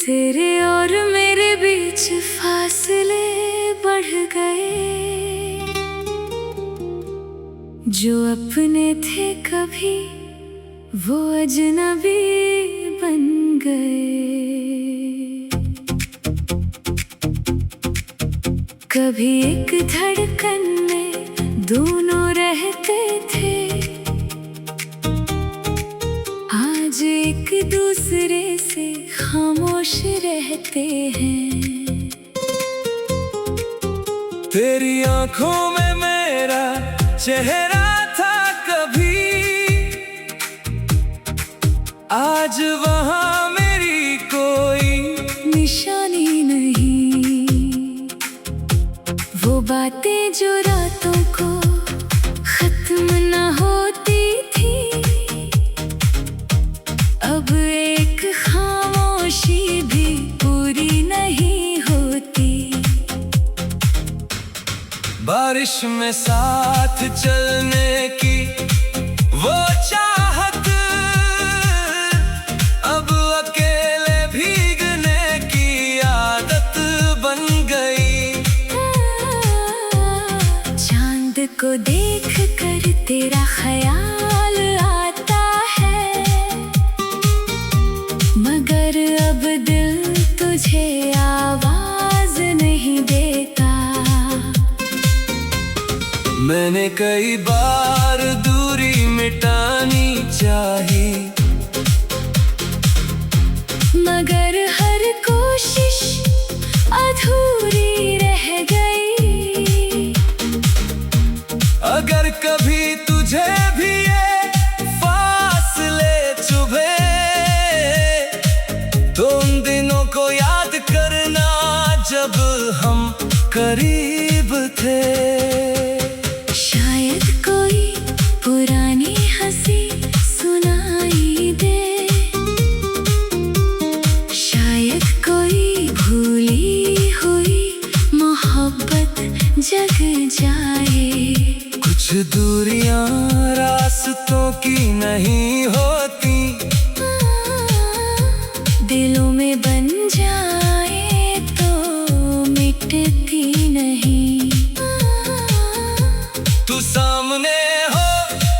तेरे और मेरे बीच फासले बढ़ गए। जो अपने थे कभी वो अजनबी बन गए। कभी एक धड़कन में दोनों रहते थे, आज एक दूसरे से खामोश रहते हैं। तेरी आंखों में मेरा चेहरा था कभी, आज वहां मेरी कोई निशानी नहीं। वो बातें जो रातों को खत्म न होती थी, अब एक खामोशी भी पूरी नहीं होती। बारिश में साथ चलने की वो चाहत, अब अकेले भीगने की आदत बन गई। चांद को देख कर तेरा ख्याल आता है, मगर अब दिल तुझे आवाज नहीं देता। मैंने कई बार दूरी मिटानी चाही, मगर हर कोशिश अधूरी रह गई। अगर कभी तुझे भी ये फासले चुभे, तो उन दिनों को याद करना जब हम करीब थे। शायद कोई पुरानी हंसी सुनाई दे, शायद कोई भूली हुई मोहब्बत जग जाए। कुछ दूरियां रास्तों की नहीं होती, दिलों में बन जाए तो मिटती नहीं। तू सामने हो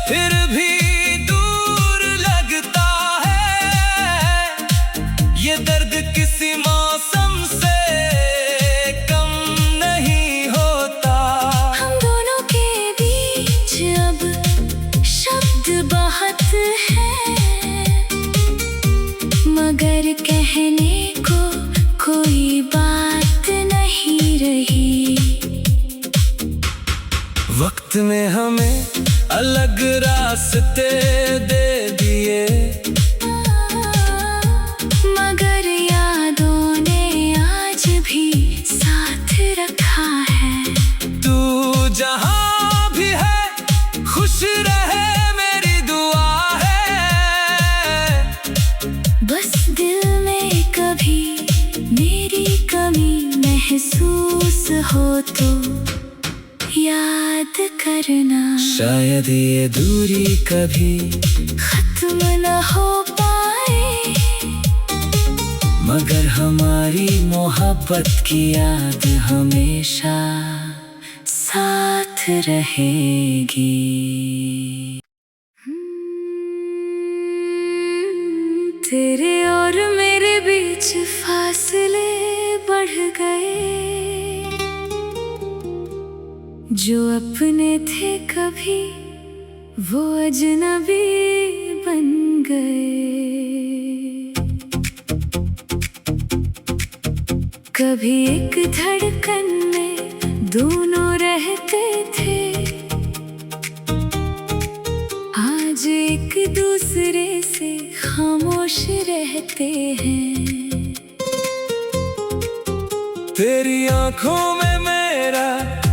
फिर भी दूर लगता है, ये दर्द किसी मौसम से कम नहीं होता। हम दोनों के बीच अब शब्द बहुत हैं, मगर कहने को कोई बात नहीं रही। वक्त में हमें अलग रास्ते दे दिए, मगर यादों ने आज भी साथ रखा है। तू जहां भी है खुश रहे मेरी दुआ है। बस दिल में कभी मेरी कमी महसूस हो तो याद करना। शायद ये दूरी कभी खत्म न हो पाए, मगर हमारी मोहब्बत की याद हमेशा साथ रहेगी। तेरे और मेरे बीच फासले बढ़ गए। जो अपने थे कभी वो अजनबी बन गए। कभी एक धड़कन में दोनों रहते थे, आज एक दूसरे से खामोश रहते हैं। तेरी आंखों में मेरा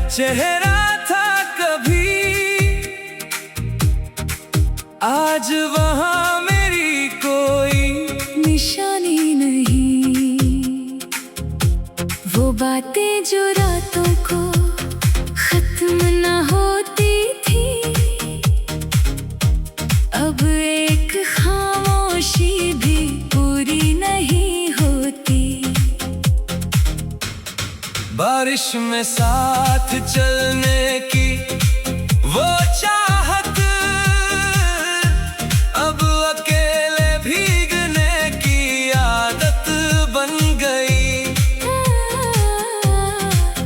चेहरा था कभी, आज वहां मेरी कोई निशानी नहीं। वो बातें जो रातों को खत्म न होती थी, अब एक खामोशी भी पूरी नहीं होती। बारिश में साथ चलने की वो चाहत, अब अकेले भीगने की आदत बन गई।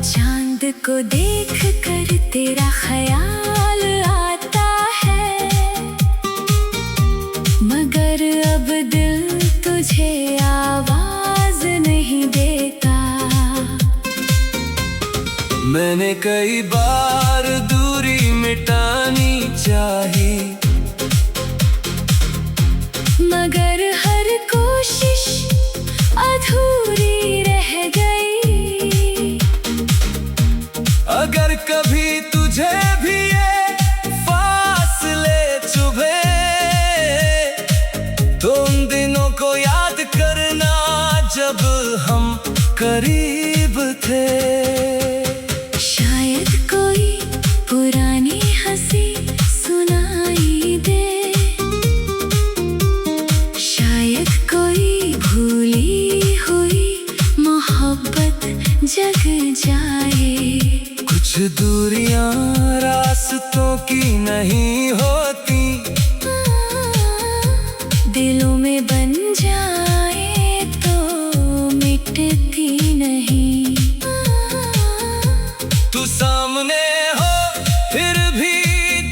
चांद को देख कर तेरा ख्याल आता है, मगर अब दिल तुझे आवाज नहीं देता। मैंने कई बार दूरी मिटानी चाही, मगर हर कोशिश अधूरी रह गई। अगर कभी तुझे भी ये फासले चुभे, तो उन दिनों को याद करना जब हम करीब थे। शायद कोई पुरानी हंसी सुनाई दे, शायद कोई भूली हुई मोहब्बत जग जाए। कुछ दूरियां रास्तों की नहीं होती, दिलों में बन जाए तो मिटती नहीं। तू सामने हो फिर भी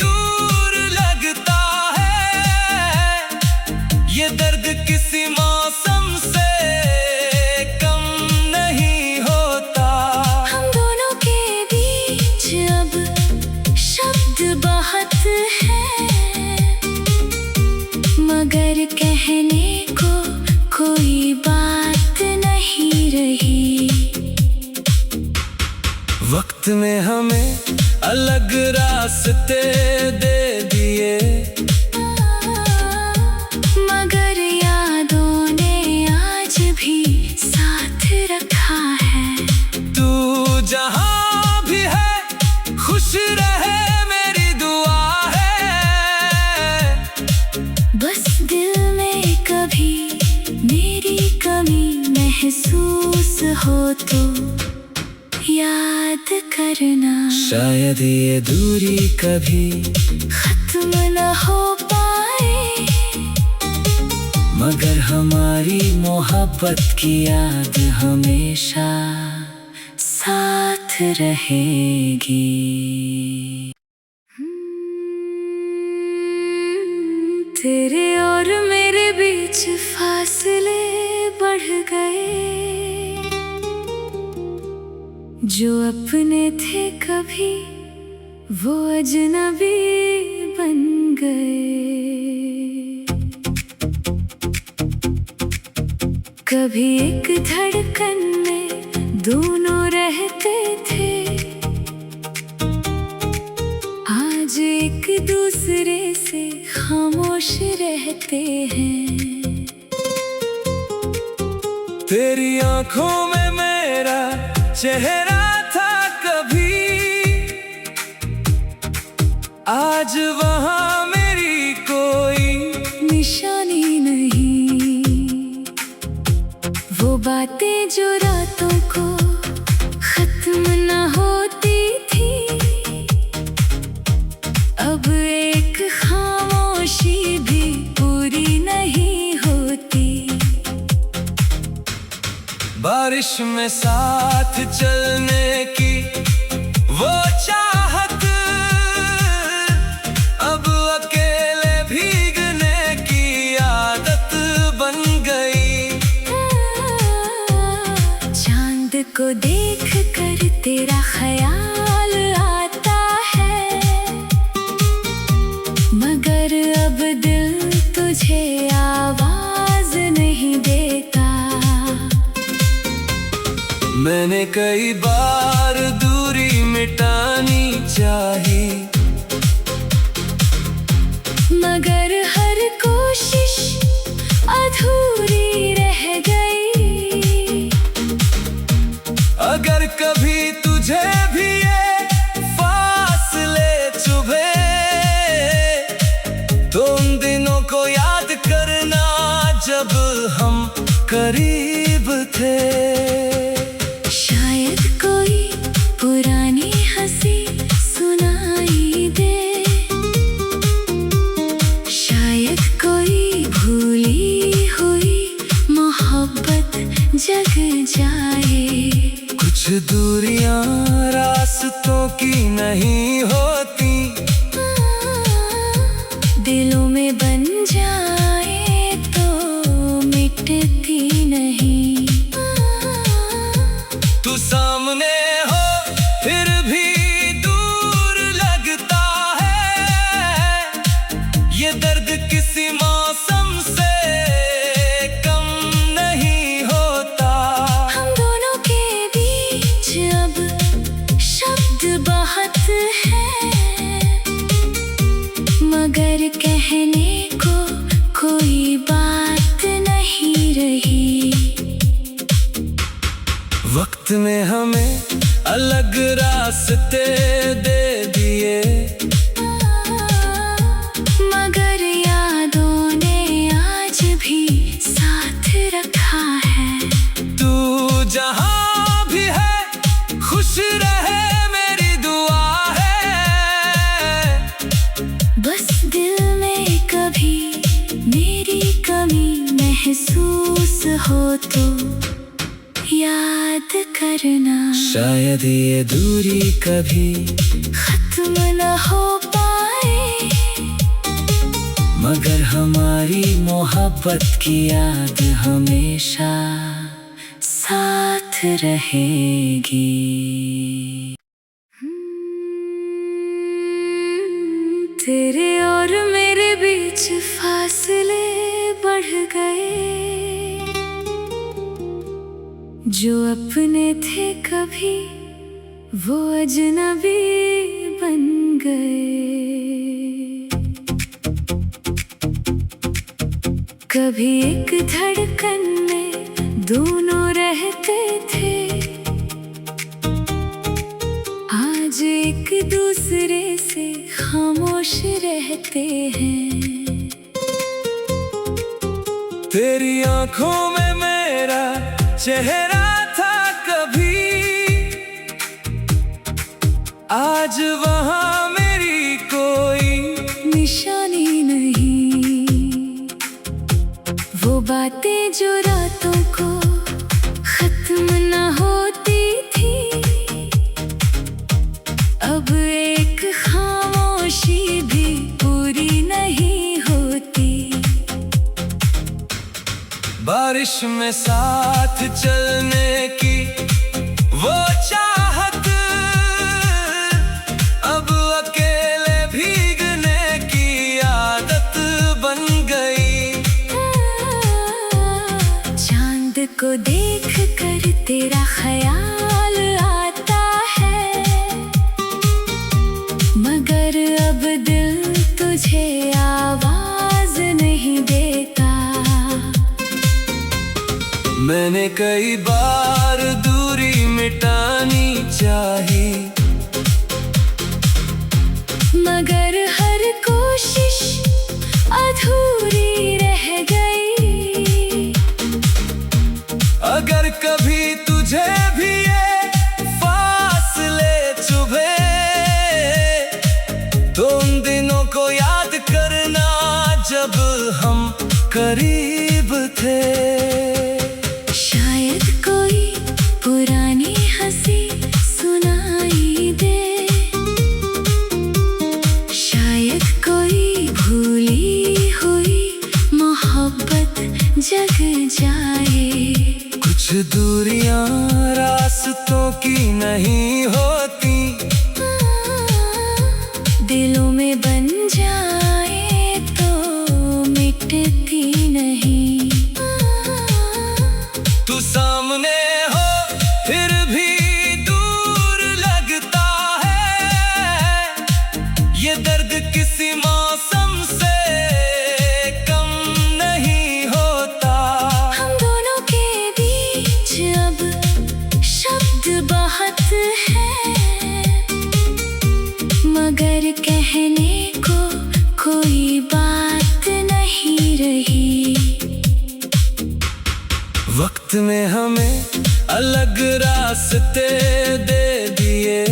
दूर लगता है, ये दर्द किसी मौसम से कम नहीं होता। हम दोनों के बीच अब शब्द बहुत हैं, मगर कहने को कोई बात नहीं रही। वक्त में हमें अलग रास्ते दे दिए, मगर यादों ने आज भी साथ रखा है। तू जहां भी है खुश रहे मेरी दुआ है। बस दिल में कभी मेरी कमी महसूस हो तो याद करना। शायद ये दूरी कभी खत्म न हो पाए, मगर हमारी मोहब्बत की याद हमेशा साथ रहेगी। तेरे और मेरे बीच फासले बढ़ गए, जो अपने थे कभी वो अजनबी बन गए। कभी एक धड़कन में दोनों रहते थे, आज एक दूसरे से खामोश रहते हैं। तेरी आंखों में मेरा चेहरा था कभी, आज वहां मेरी कोई निशानी नहीं। वो बातें जो रातों को खत्म न होती थी, अब एक खामोशी भी पूरी नहीं होती। बारिश में साथ चलने की वो चाहत, अब अकेले भीगने की आदत बन गई। चांद को देख कर तेरा ख्याल आता है, मगर अब दिल तुझे आवाज नहीं देता। मैंने कई बार दूरी मिटानी चाही, मगर हर कोशिश अधूरी रह गई। अगर कभी तुझे भी ये फासले चुभे, तो उन दिनों को याद करना जब हम करीब थे। शायद कोई दूरियां रास्तों की नहीं होती, दिलों में बन जाए तो मिटती नहीं। तू सामने हो फिर भी दूर लगता है, ये दर्द किसी मौसम से कम नहीं होता। हम दोनों के बीच अब शब्द बहुत हैं, मगर कहने को कोई बात नहीं रही। वक्त में हमें अलग रास्ते दे दिए, मगर यादों ने आज भी साथ रखा है। तू जहां भी है खुश रहे मेरी दुआ है। बस दिल में कभी मेरी कमी महसूस हो तो याद करना। शायद ये दूरी कभी खत्म न हो पाए, मगर हमारी मोहब्बत की याद हमेशा साथ रहेगी। तेरे और मेरे बीच फासले बढ़ गए, जो अपने थे कभी वो अजनबी बन गए। कभी एक धड़कन में दोनों रहते थे, आज एक दूसरे से खामोश रहते हैं। तेरी आंखों में मेरा चेहरा था कभी, आज वहां मेरी कोई निशानी नहीं। वो बातें जो रातों को खत्म न होती थी, अब एक खामोशी भी पूरी नहीं होती। बारिश में साथ चलने की वो चाहत, अब अकेले भीगने की आदत बन गई। चांद को देख कर तेरा ख्याल आता है, मगर अब दिल तुझे आवाज नहीं देता। मैंने कई बार दूरी मिटानी चाही, मगर हर कोशिश अधूरी रह गई। अगर कभी तुझे भी ये फासले चुभे, तो उन दिनों को याद करना जब हम करीब थे। शायद कोई पुरानी हंसी सुनाई दे, शायद कोई भूली हुई मोहब्बत जग जाए। कुछ दूरियां रास्तों की नहीं होती, दिलों में बन जाए तो मिटती नहीं। तू सामने हो फिर भी दूर लगता है, ये दर्द किसी मौसम से कम नहीं होता। हम दोनों के बीच अब शब्द बहुत हैं, मगर कहने को कोई बात नहीं रही। वक्त में हमें अलग रास्ते दे दिए,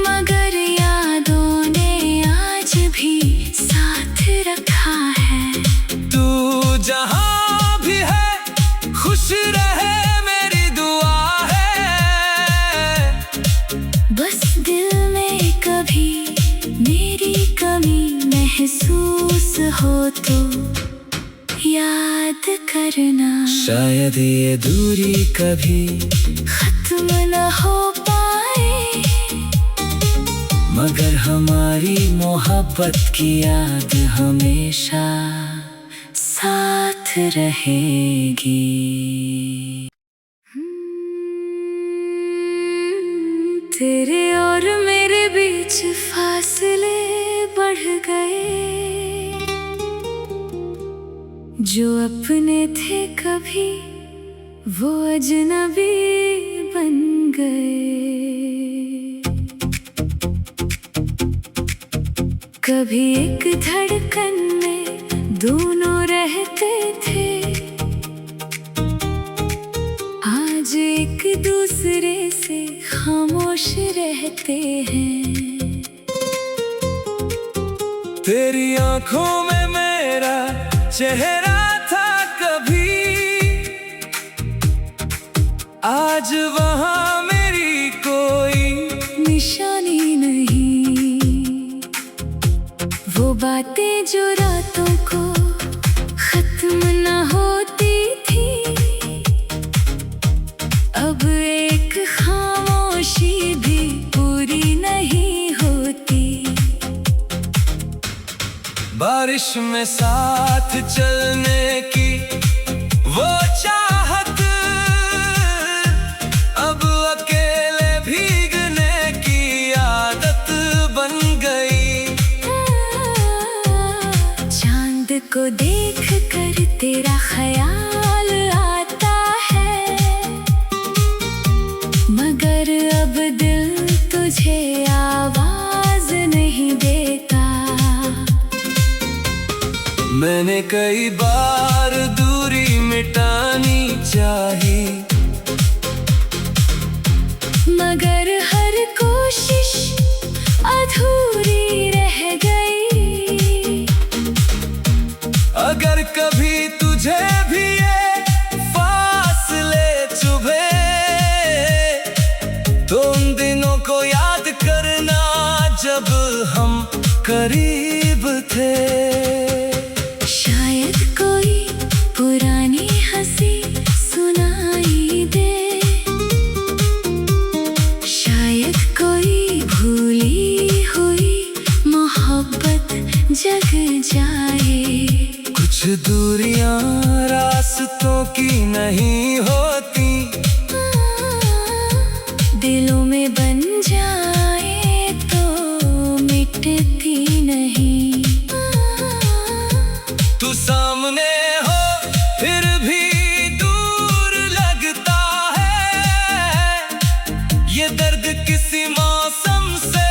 मगर यादों ने आज भी साथ रखा है। तू जहां भी है खुश रहे मेरी दुआ हो तो याद करना। शायद ये दूरी कभी खत्म न हो पाए, मगर हमारी मोहब्बत की याद हमेशा साथ रहेगी। तेरे और मेरे बीच फासले बढ़ गए, जो अपने थे कभी वो अजनबी बन गए। कभी एक धड़कन में दोनों रहते थे, आज एक दूसरे से खामोश रहते हैं। तेरी आंखों में मेरा चेहरा था कभी, आज वहाँ मेरी कोई निशानी नहीं। वो बातें जो रातों को खत्म न होती थी, अब एक खामोशी भी पूरी नहीं होती। बारिश में साथ चलने की वो चाहत, अब अकेले भीगने की आदत बन गई। चांद को देख कर तेरा ख्याल आता है, मगर अब दिल तुझे आवाज नहीं देता। मैंने कई बार दूरी मिटानी चाही, मगर हर कोशिश अधूरी रह गई। अगर कभी तुझे भी ये फासले चुभे, तो उन दिनों को याद करना जब हम करीब थे। शायद कोई पुरानी हंसी सुनाई दे, शायद कोई भूली हुई मोहब्बत जग जाए। कुछ दूरियां रास्तों की नहीं होती, दिलों में बन जाए तो मिटती नहीं। तू सामने हो फिर भी दूर लगता है, ये दर्द किसी मौसम से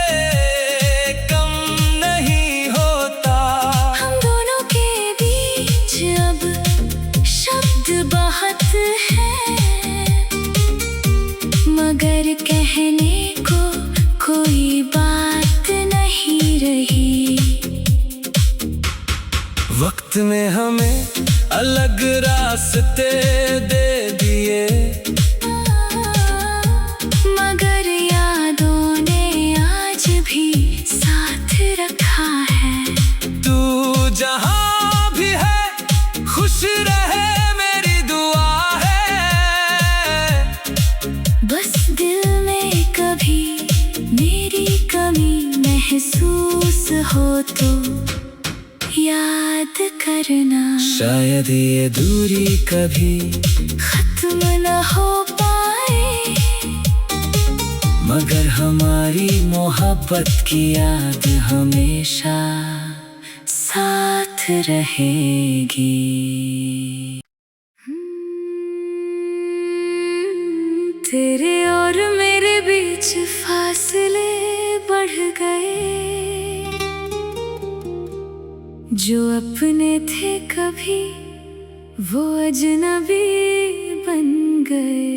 कम नहीं होता। हम दोनों के बीच अब शब्द बहुत हैं, मगर कहने को कोई बात नहीं रही। वक्त ने हमें अलग रास्ते दे दिए, मगर यादों ने आज भी साथ रखा है। तू जहां भी है खुश रहे मेरी दुआ है। बस दिल में कभी मेरी कमी महसूस हो तो याद करना। शायद ये दूरी कभी खत्म न हो पाए, मगर हमारी मोहब्बत की याद हमेशा साथ रहेगी। तेरे और मेरे बीच फासले बढ़ गए, जो अपने थे कभी वो अजनबी बन गए।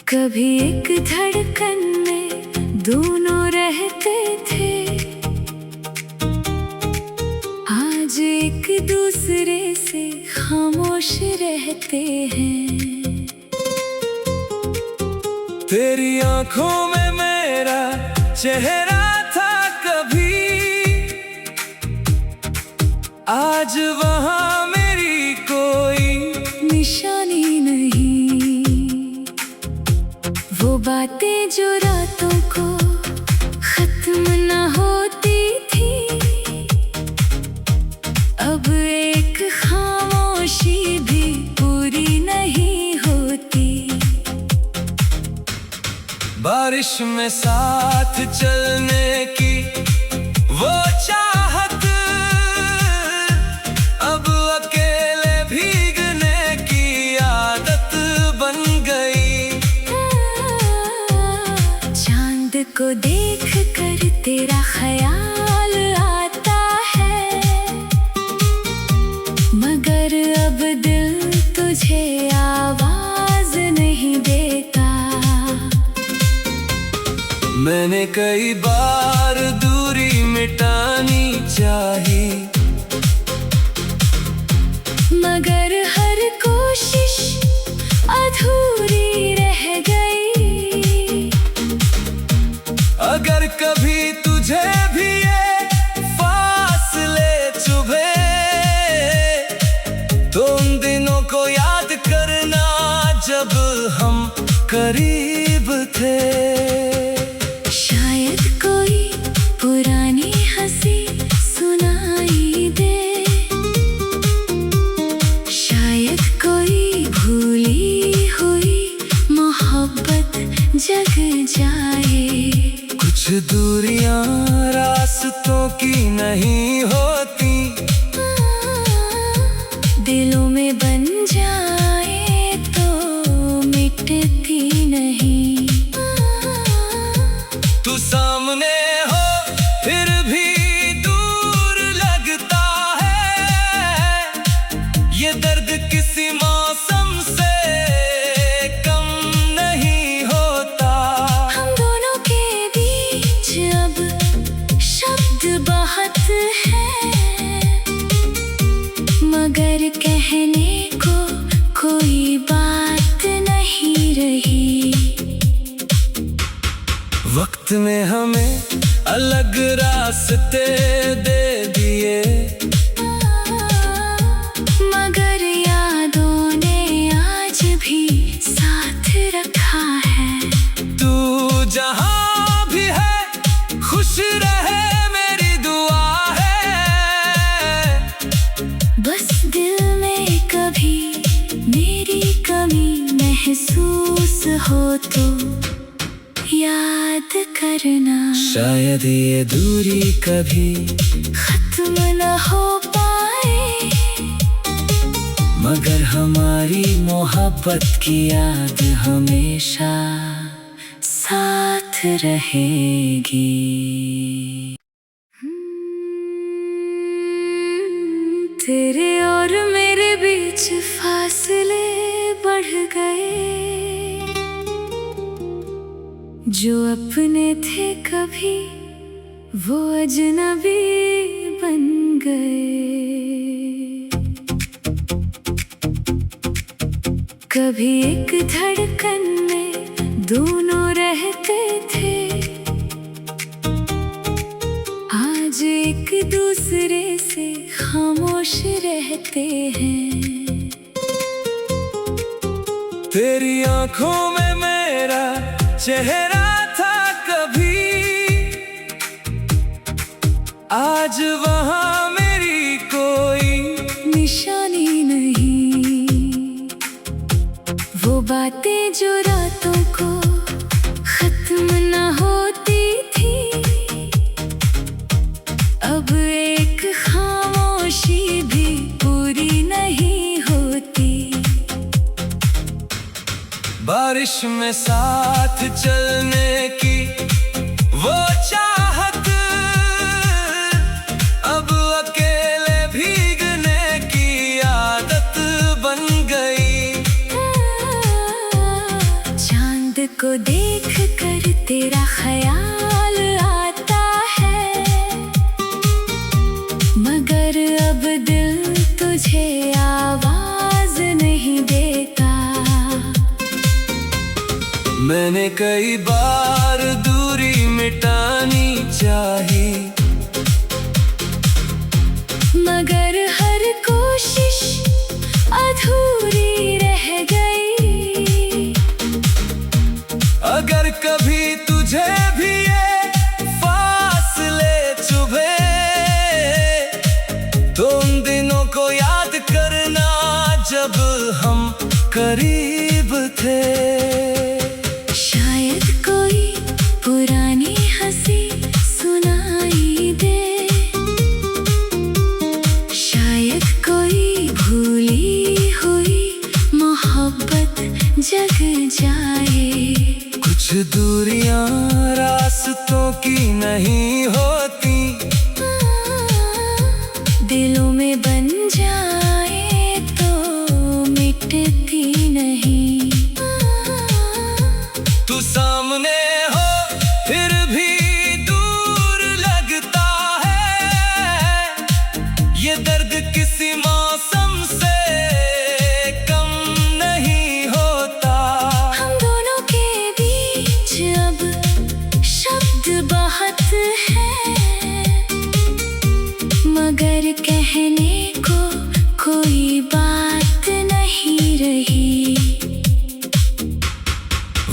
कभी एक धड़कन में दोनों रहते थे, आज एक दूसरे से खामोश रहते हैं। तेरी आंखों में मेरा चेहरा था आज वहाँ मेरी कोई निशानी नहीं। वो बातें जो रातों को खत्म न होती थी, अब एक खामोशी भी पूरी नहीं होती। बारिश में साथ चलने की वो चाहत, अब अकेले भीगने की आदत बन गई। चांद को देख कर तेरा ख्याल आता है, मगर अब दिल तुझे आवाज नहीं देता। मैंने कई बार दूरी मिटानी चाही, मगर हर कोशिश अधूरी रह गई। अगर कभी तुझे भी ये फासले चुभे, तो उन दिनों को याद करना जब हम करीब थे। शायद कोई पुरानी हंसी सुनाई दे, शायद कोई भूली हुई मोहब्बत जग जाए। कुछ दूरियां रास्तों की नहीं होती, दिलों में बन जाए तो मिटती नहीं। तू सामने हो फिर भी दूर लगता है, ये दर्द किसी मौसम से कम नहीं होता। हम दोनों के बीच अब शब्द बहुत हैं, मगर कहने को कोई बात नहीं रही। वक्त में हमें अलग रास्ते दे दिए, मगर यादों ने आज भी साथ रखा है। तू जहाँ भी है खुश रहे मेरी दुआ है। बस दिल में कभी मेरी कमी महसूस हो तो याद करना। शायद ये दूरी कभी खत्म न हो पाए, मगर हमारी मोहब्बत की याद हमेशा साथ रहेगी। तेरे और मेरे बीच फासले बढ़ गए, जो अपने थे कभी वो अजनबी बन गए। कभी एक धड़कन में दोनों रहते थे, आज एक दूसरे से खामोश रहते हैं। तेरी आंखों में मेरा चेहरा था कभी, आज वहाँ मेरी कोई निशानी नहीं। वो बातें जो रातों को खत्म न होती थी, अब एक खामोशी भी पूरी नहीं होती। बारिश में साथ चलने की वो चाहत, अब अकेले भीगने की आदत बन गई। चांद को देख कर तेरा ख्याल आता है, मगर अब दिल तुझे आवाज नहीं देता। मैंने कई बार दूरी मिटानी चाही, मगर हर कोशिश अधूरी रह गई। अगर कभी तुझे भी ये फासले चुभे तो उन दिनों को याद करना जब हम करीब थे। शायद कोई पुरानी हंसी सुनाई दे, शायद कोई भूली हुई मोहब्बत जग जाए। कुछ दूरियां रास्तों की नहीं होती, दिलों में बन जाए तो मिटती नहीं। तू सामने हो फिर भी दूर लगता है, ये दर्द किसी मौसम से कम नहीं होता। हम दोनों के बीच अब शब्द बहुत हैं, मगर कहने को कोई बात नहीं रही।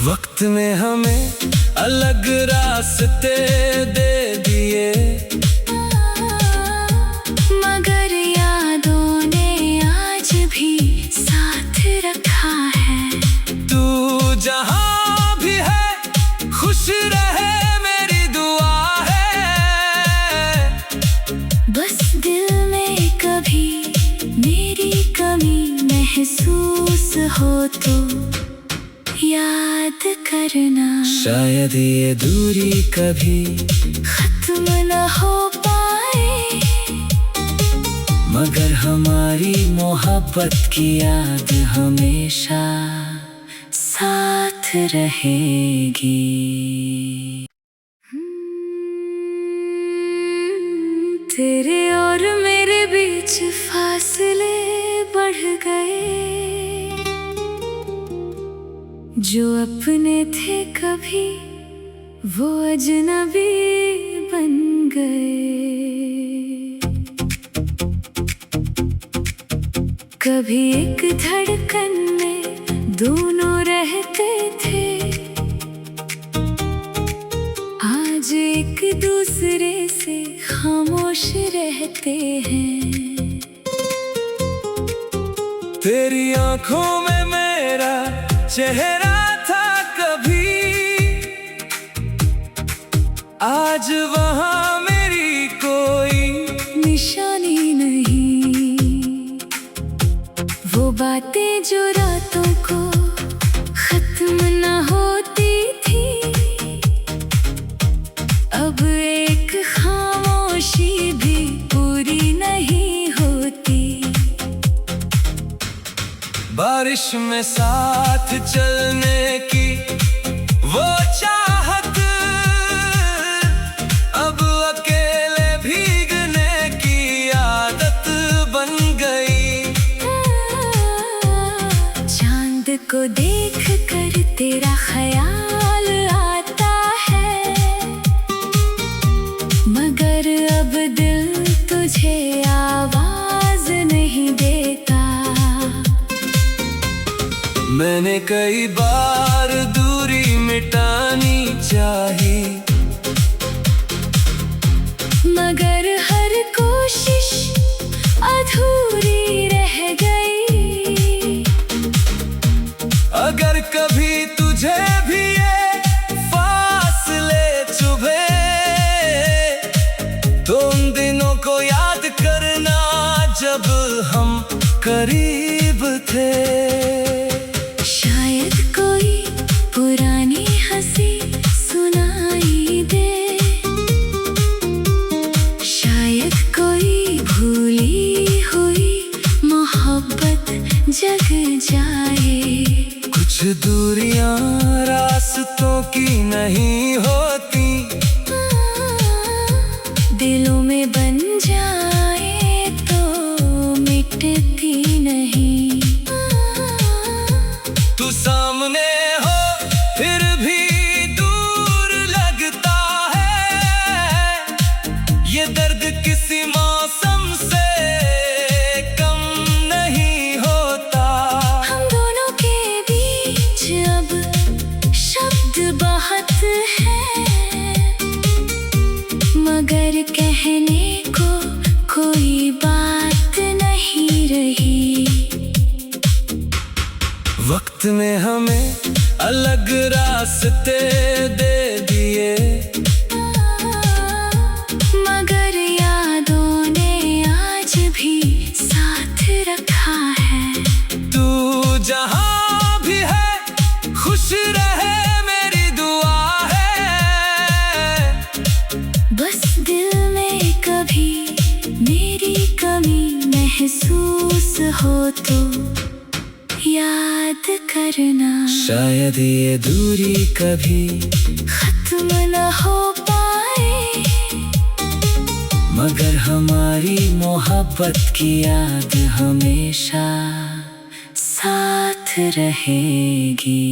वक्त में हमें अलग रास्ते दे दिए, मगर यादों ने आज भी साथ रखा है। तू जहां भी है खुश रहे मेरी दुआ है। बस दिल में कभी मेरी कमी महसूस हो तो याद करना। शायद ये दूरी कभी खत्म न हो पाए, मगर हमारी मोहब्बत की याद हमेशा साथ रहेगी। तेरे और मेरे बीच फासले बढ़ गए, जो अपने थे कभी वो अजनबी बन गए। कभी एक धड़कन में दोनों रहते थे, आज एक दूसरे से खामोश रहते हैं। तेरी आंखों में मेरा चेहरा था कभी, आज वहां मेरी कोई निशानी नहीं। वो बातें जो रातों को खत्म न होती थी, अब एक खामोशी भी पूरी नहीं होती। बारिश में साथ चलने की वो चाहत, अब अकेले भीगने की आदत बन गई। चांद को देख कर तेरा ख्याल आता है, मगर अब दिल तुझे आवाज नहीं देता। मैंने कई बार दूरी मिटानी चाही, मगर हर कोशिश अधूरी रह गई। अगर कभी तुझे भी ये फासले चुभे तो उन दिनों को याद करना जब हम करीब थे। शायद कोई पुरानी हंसी सुनाई दे, शायद कोई भूली हुई मोहब्बत जग जाए। कुछ दूरियां रास्तों की नहीं होती, दिलों में बन जाए तो मिटती नहीं। तू सामने हो फिर भी दूर लगता है, ये दर्द किसी मौसम से कम कहने को कोई बात नहीं रही। वक्त ने हमें अलग रास्ते दे दिए, मगर यादों ने आज भी साथ रखा है। तू जहां भी है खुश रहे मेरी दुआ है। बस दिल में कभी मेरी कमी महसूस हो तो याद करना। शायद ये दूरी कभी खत्म न हो पाए, मगर हमारी मोहब्बत की याद हमेशा साथ रहेगी।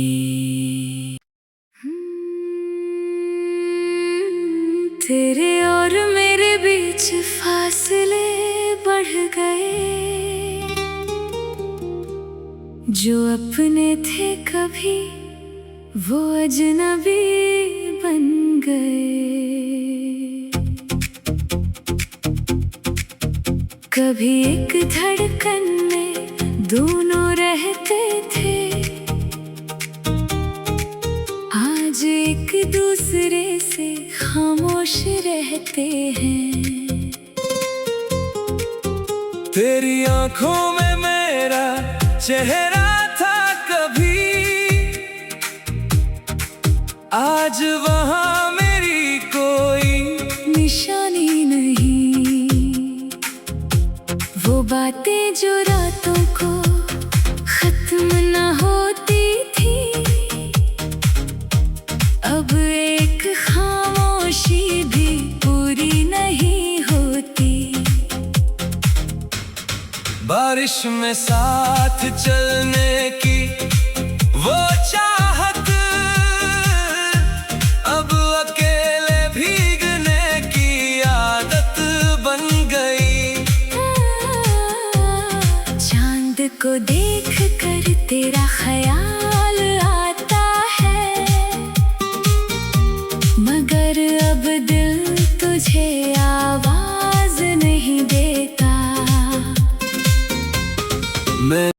तेरे और मेरे बीच फासले बढ़ गए, जो अपने थे कभी वो अजनबी बन गए। कभी एक धड़कन में दोनों रहते थे, आज एक दूसरे से खामोश रहते हैं। तेरी आंखों में मेरा चेहरा था कभी, आज वहां मेरी कोई निशानी नहीं। वो बातें जो रातों को खत्म न होती थी, अब एक खामोशी भी पूरी नहीं होती। बारिश में साथ चलने की वो चाहत, अब अकेले भीगने की आदत बन गई। चांद को देख कर तेरा ख्याल आता है, मगर अब दिल तुझे आवाज नहीं देता। मैं